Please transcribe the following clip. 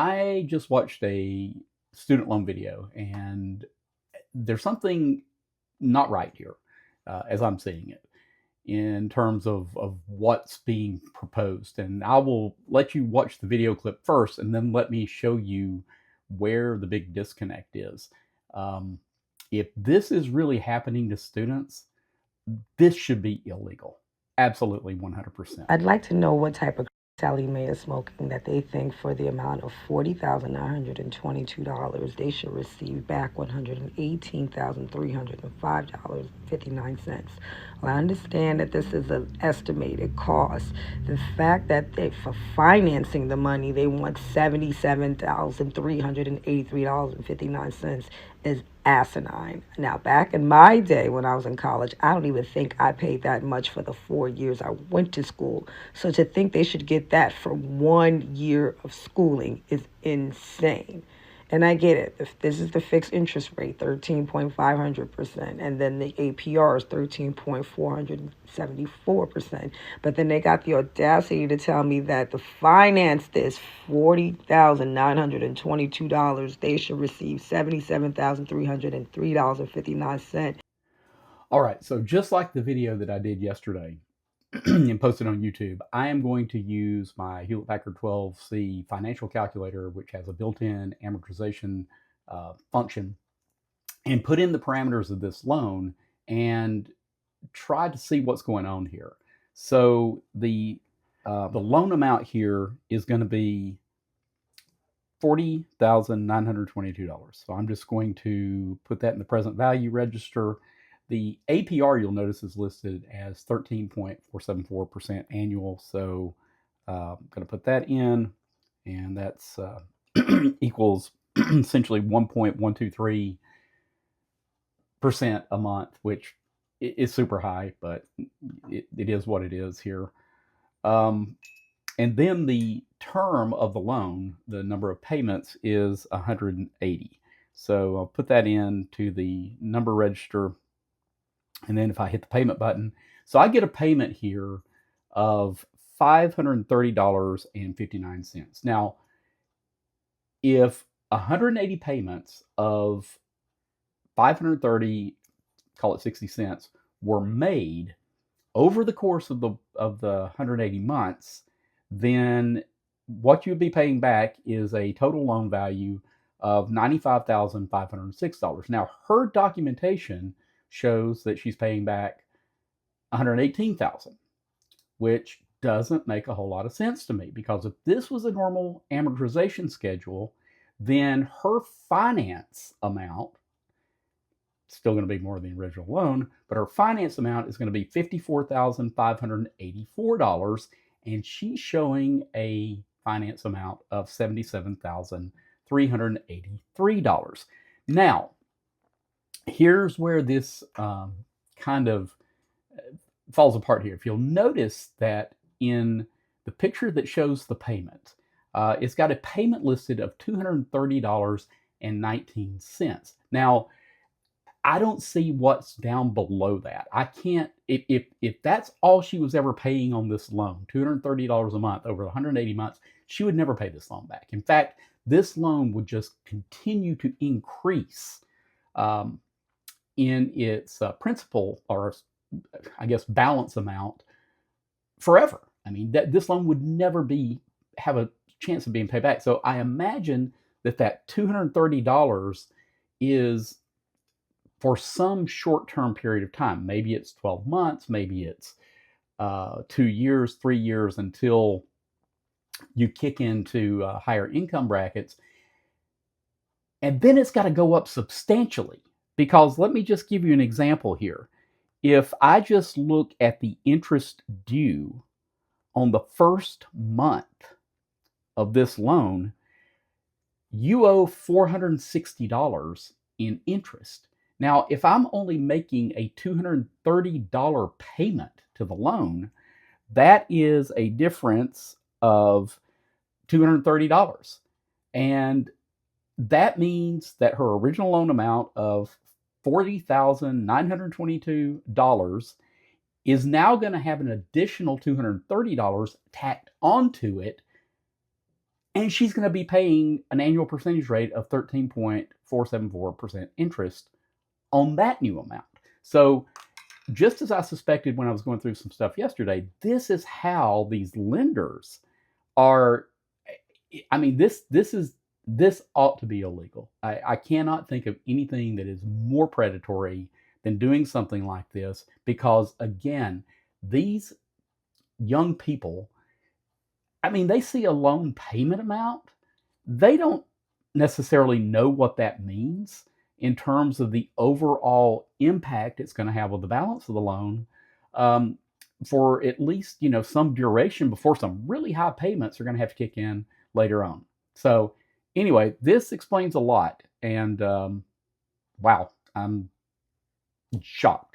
I just watched a student loan video, and there's something not right here, as I'm seeing it, in terms of what's being proposed. And I will let you watch the video clip first, and then let me show you where the big disconnect is. Um, if this is really happening to students, this should be illegal. Absolutely 100%. I'd like to know what type of Sally Mae is smoking that they think for the amount of $40,922 they should receive back $118,305.59. Well, I understand that this is an estimated cost. The fact that for financing the money they want $77,383.59 is asinine. Now, back in my day when I was in college, I don't even think I paid that much for the 4 years I went to school. So to think they should get that for 1 year of schooling is insane. And I get it. If this is the fixed interest rate, 13.500%, and then the APR is 13.474%. But then they got the audacity to tell me that to finance this $40,922, they should receive $77,303.59. All right, so just like the video that I did yesterday, and posted on YouTube, I am going to use my Hewlett Packard 12C financial calculator, which has a built-in amortization function, and put in the parameters of this loan and try to see what's going on here. So the loan amount here is going to be $40,922. So I'm just going to put that in the present value register. The APR, you'll notice, is listed as 13.474% annual. So I'm going to put that in, and that's equals essentially 1.123% a month, which is super high, but it is what it is here. And then the term of the loan, the number of payments, is 180. So I'll put that into the number register. And then if I hit the payment button, so I get a payment here of $530.59. Now, if 180 payments of 530, call it 60 cents, were made over the course of the 180 months, then what you would be paying back is a total loan value of $95,506. Now, her documentation shows that she's paying back $118,000, which doesn't make a whole lot of sense to me, because if this was a normal amortization schedule, then her finance amount, still going to be more than the original loan, but her finance amount is going to be $54,584, and she's showing a finance amount of $77,383. Now, here's where this kind of falls apart here. If you'll notice that in the picture that shows the payment, it's got a payment listed of $230.19. Now, I don't see what's down below that. I can't, if that's all she was ever paying on this loan, $230 a month over 180 months, she would never pay this loan back. In fact, this loan would just continue to increase in its principal, or I guess balance amount, forever. I mean, this loan would never have a chance of being paid back. So I imagine that $230 is for some short-term period of time. Maybe it's 12 months, maybe it's 2 years, 3 years, until you kick into higher income brackets. And then it's got to go up substantially, because let me just give you an example here. If I just look at the interest due on the first month of this loan, you owe $460 in interest. Now, if I'm only making a $230 payment to the loan, that is a difference of $230. And that means that her original loan amount of $40,922 is now going to have an additional $230 tacked onto it and she's going to be paying an annual percentage rate of 13.474% interest on that new amount. So, just as I suspected when I was going through some stuff yesterday, this is how these lenders are. I mean, this ought to be illegal. I cannot think of anything that is more predatory than doing something like this because, again, these young people, I mean, they see a loan payment amount. They don't necessarily know what that means in terms of the overall impact it's going to have on the balance of the loan, um, for at least some duration before some really high payments are going to have to kick in later on. So anyway, this explains a lot, and wow, I'm shocked.